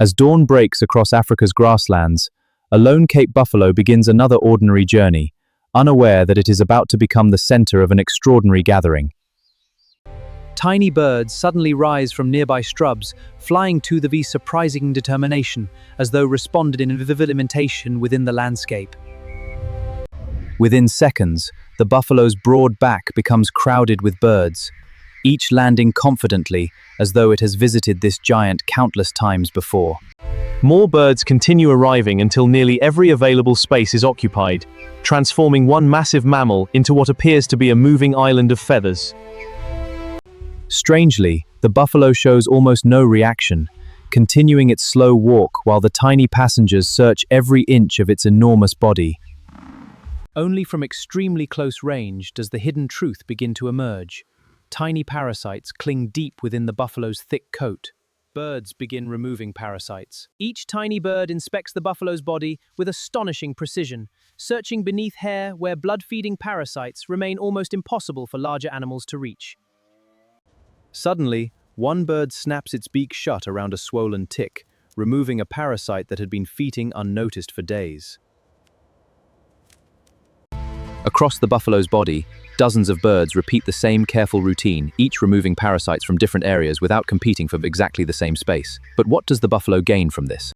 As dawn breaks across Africa's grasslands, a lone Cape buffalo begins another ordinary journey, unaware that it is about to become the center of an extraordinary gathering. Tiny birds suddenly rise from nearby shrubs, flying to the with surprising determination, as though responded in vivid imitation within the landscape. Within seconds, the buffalo's broad back becomes crowded with birds, each landing confidently as though it has visited this giant countless times before. More birds continue arriving until nearly every available space is occupied, transforming one massive mammal into what appears to be a moving island of feathers. Strangely, the buffalo shows almost no reaction, continuing its slow walk while the tiny passengers search every inch of its enormous body. Only from extremely close range does the hidden truth begin to emerge. Tiny parasites cling deep within the buffalo's thick coat. Birds begin removing parasites. Each tiny bird inspects the buffalo's body with astonishing precision, searching beneath hair where blood-feeding parasites remain almost impossible for larger animals to reach. Suddenly, one bird snaps its beak shut around a swollen tick, removing a parasite that had been feeding unnoticed for days. Across the buffalo's body, dozens of birds repeat the same careful routine, each removing parasites from different areas without competing for exactly the same space. But what does the buffalo gain from this?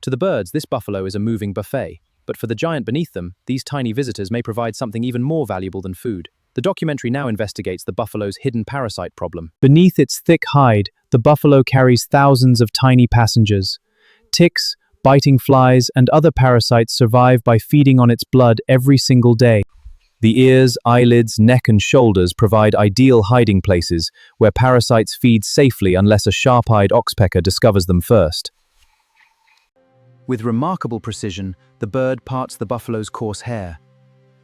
To the birds, this buffalo is a moving buffet, but for the giant beneath them, these tiny visitors may provide something even more valuable than food. The documentary now investigates the buffalo's hidden parasite problem. Beneath its thick hide, the buffalo carries thousands of tiny passengers. Ticks, biting flies, and other parasites survive by feeding on its blood every single day. The ears, eyelids, neck, and shoulders provide ideal hiding places where parasites feed safely unless a sharp-eyed oxpecker discovers them first. With remarkable precision, the bird parts the buffalo's coarse hair,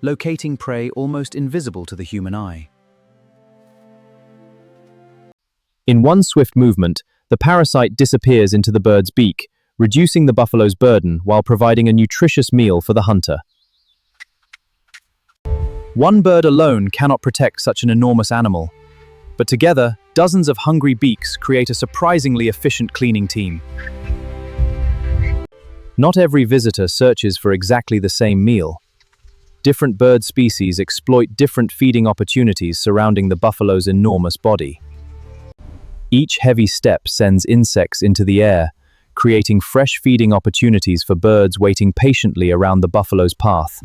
locating prey almost invisible to the human eye. In one swift movement, the parasite disappears into the bird's beak, reducing the buffalo's burden while providing a nutritious meal for the hunter. One bird alone cannot protect such an enormous animal, but together, dozens of hungry beaks create a surprisingly efficient cleaning team. Not every visitor searches for exactly the same meal. Different bird species exploit different feeding opportunities surrounding the buffalo's enormous body. Each heavy step sends insects into the air, creating fresh feeding opportunities for birds waiting patiently around the buffalo's path.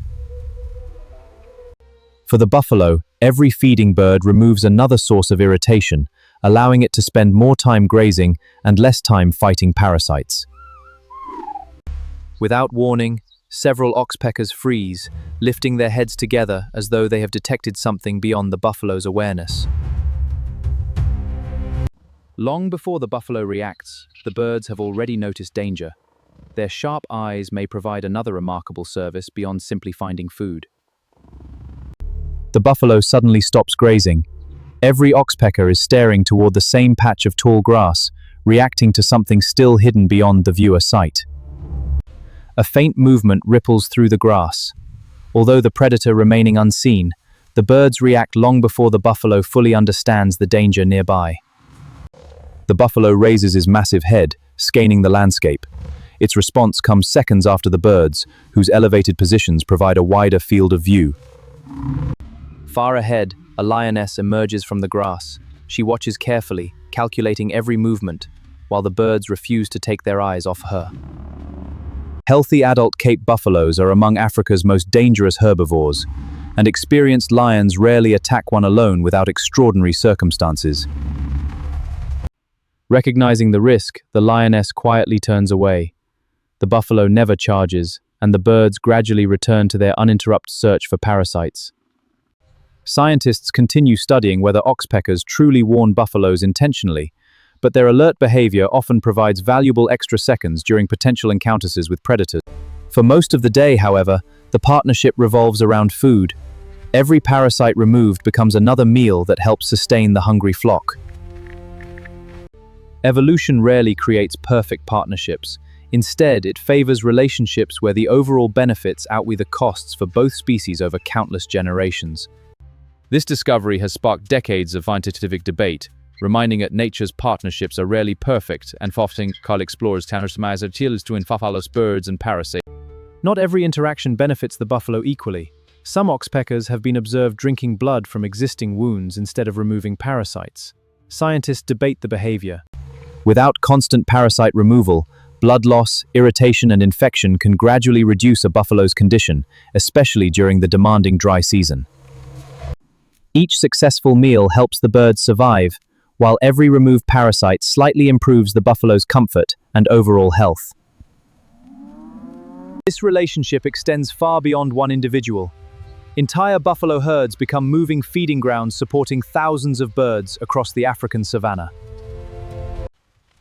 For the buffalo, every feeding bird removes another source of irritation, allowing it to spend more time grazing and less time fighting parasites. Without warning, several oxpeckers freeze, lifting their heads together as though they have detected something beyond the buffalo's awareness. Long before the buffalo reacts, the birds have already noticed danger. Their sharp eyes may provide another remarkable service beyond simply finding food. The buffalo suddenly stops grazing. Every oxpecker is staring toward the same patch of tall grass, reacting to something still hidden beyond the viewer's sight. A faint movement ripples through the grass. Although the predator remaining unseen, the birds react long before the buffalo fully understands the danger nearby. The buffalo raises his massive head, scanning the landscape. Its response comes seconds after the birds, whose elevated positions provide a wider field of view. Far ahead, a lioness emerges from the grass. She watches carefully, calculating every movement, while the birds refuse to take their eyes off her. Healthy adult Cape buffaloes are among Africa's most dangerous herbivores, and experienced lions rarely attack one alone without extraordinary circumstances. Recognizing the risk, the lioness quietly turns away. The buffalo never charges, and the birds gradually return to their uninterrupted search for parasites. Scientists continue studying whether oxpeckers truly warn buffaloes intentionally, but their alert behavior often provides valuable extra seconds during potential encounters with predators. For most of the day, however, the partnership revolves around food. Every parasite removed becomes another meal that helps sustain the hungry flock. Evolution rarely creates perfect partnerships. Instead, it favors relationships where the overall benefits outweigh the costs for both species over countless generations. This discovery has sparked decades of scientific debate, reminding that nature's partnerships are rarely perfect and often call explorers to in birds and parasites. Not every interaction benefits the buffalo equally. Some oxpeckers have been observed drinking blood from existing wounds instead of removing parasites. Scientists debate the behavior. Without constant parasite removal, blood loss, irritation, and infection can gradually reduce a buffalo's condition, especially during the demanding dry season. Each successful meal helps the birds survive, while every removed parasite slightly improves the buffalo's comfort and overall health. This relationship extends far beyond one individual. Entire buffalo herds become moving feeding grounds supporting thousands of birds across the African savanna.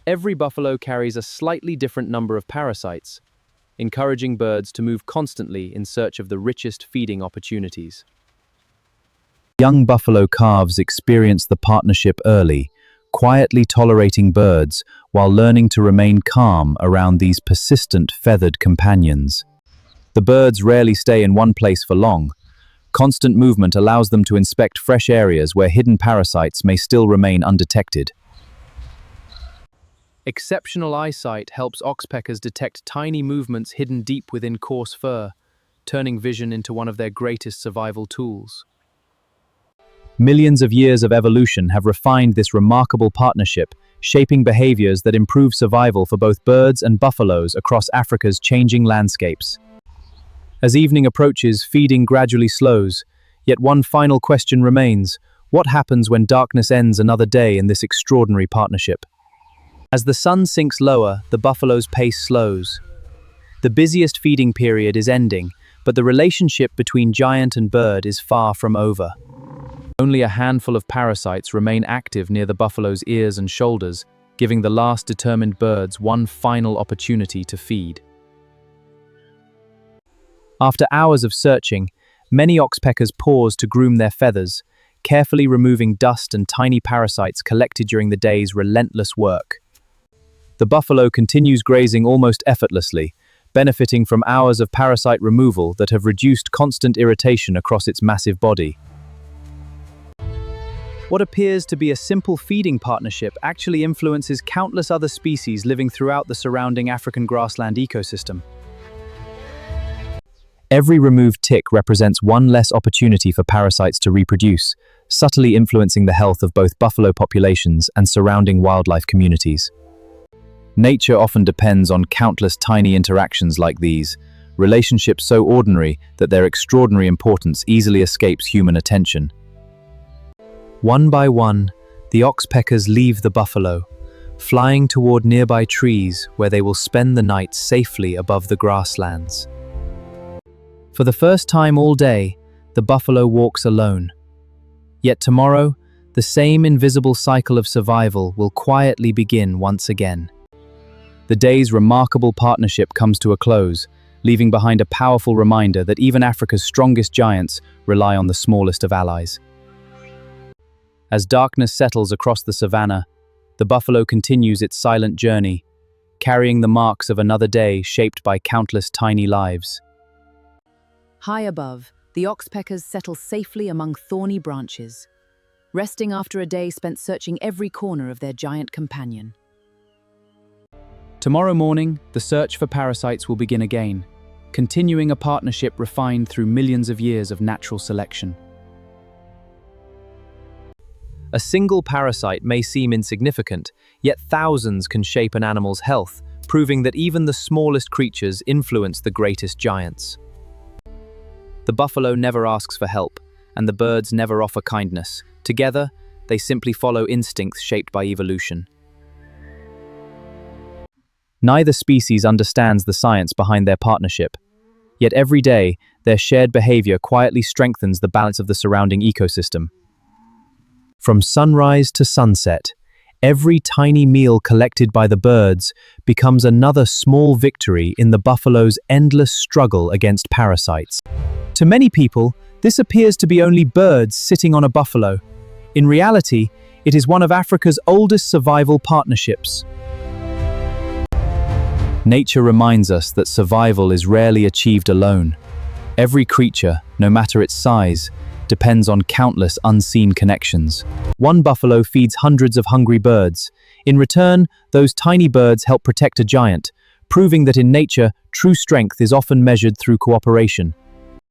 Every buffalo carries a slightly different number of parasites, encouraging birds to move constantly in search of the richest feeding opportunities. Young buffalo calves experience the partnership early, quietly tolerating birds while learning to remain calm around these persistent feathered companions. The birds rarely stay in one place for long. Constant movement allows them to inspect fresh areas where hidden parasites may still remain undetected. Exceptional eyesight helps oxpeckers detect tiny movements hidden deep within coarse fur, turning vision into one of their greatest survival tools. Millions of years of evolution have refined this remarkable partnership, shaping behaviors that improve survival for both birds and buffaloes across Africa's changing landscapes. As evening approaches, feeding gradually slows, yet one final question remains: what happens when darkness ends another day in this extraordinary partnership? As the sun sinks lower, the buffalo's pace slows. The busiest feeding period is ending, but the relationship between giant and bird is far from over. Only a handful of parasites remain active near the buffalo's ears and shoulders, giving the last determined birds one final opportunity to feed. After hours of searching, many oxpeckers pause to groom their feathers, carefully removing dust and tiny parasites collected during the day's relentless work. The buffalo continues grazing almost effortlessly, benefiting from hours of parasite removal that have reduced constant irritation across its massive body. What appears to be a simple feeding partnership actually influences countless other species living throughout the surrounding African grassland ecosystem. Every removed tick represents one less opportunity for parasites to reproduce, subtly influencing the health of both buffalo populations and surrounding wildlife communities. Nature often depends on countless tiny interactions like these, relationships so ordinary that their extraordinary importance easily escapes human attention. One by one, the oxpeckers leave the buffalo, flying toward nearby trees where they will spend the night safely above the grasslands. For the first time all day, the buffalo walks alone. Yet tomorrow, the same invisible cycle of survival will quietly begin once again. The day's remarkable partnership comes to a close, leaving behind a powerful reminder that even Africa's strongest giants rely on the smallest of allies. As darkness settles across the savanna, the buffalo continues its silent journey, carrying the marks of another day shaped by countless tiny lives. High above, the oxpeckers settle safely among thorny branches, resting after a day spent searching every corner of their giant companion. Tomorrow morning, the search for parasites will begin again, continuing a partnership refined through millions of years of natural selection. A single parasite may seem insignificant, yet thousands can shape an animal's health, proving that even the smallest creatures influence the greatest giants. The buffalo never asks for help, and the birds never offer kindness. Together, they simply follow instincts shaped by evolution. Neither species understands the science behind their partnership, yet every day, their shared behavior quietly strengthens the balance of the surrounding ecosystem. From sunrise to sunset, every tiny meal collected by the birds becomes another small victory in the buffalo's endless struggle against parasites. To many people, this appears to be only birds sitting on a buffalo. In reality, it is one of Africa's oldest survival partnerships. Nature reminds us that survival is rarely achieved alone. Every creature, no matter its size, depends on countless unseen connections. One buffalo feeds hundreds of hungry birds. In return, those tiny birds help protect a giant, proving that in nature, true strength is often measured through cooperation.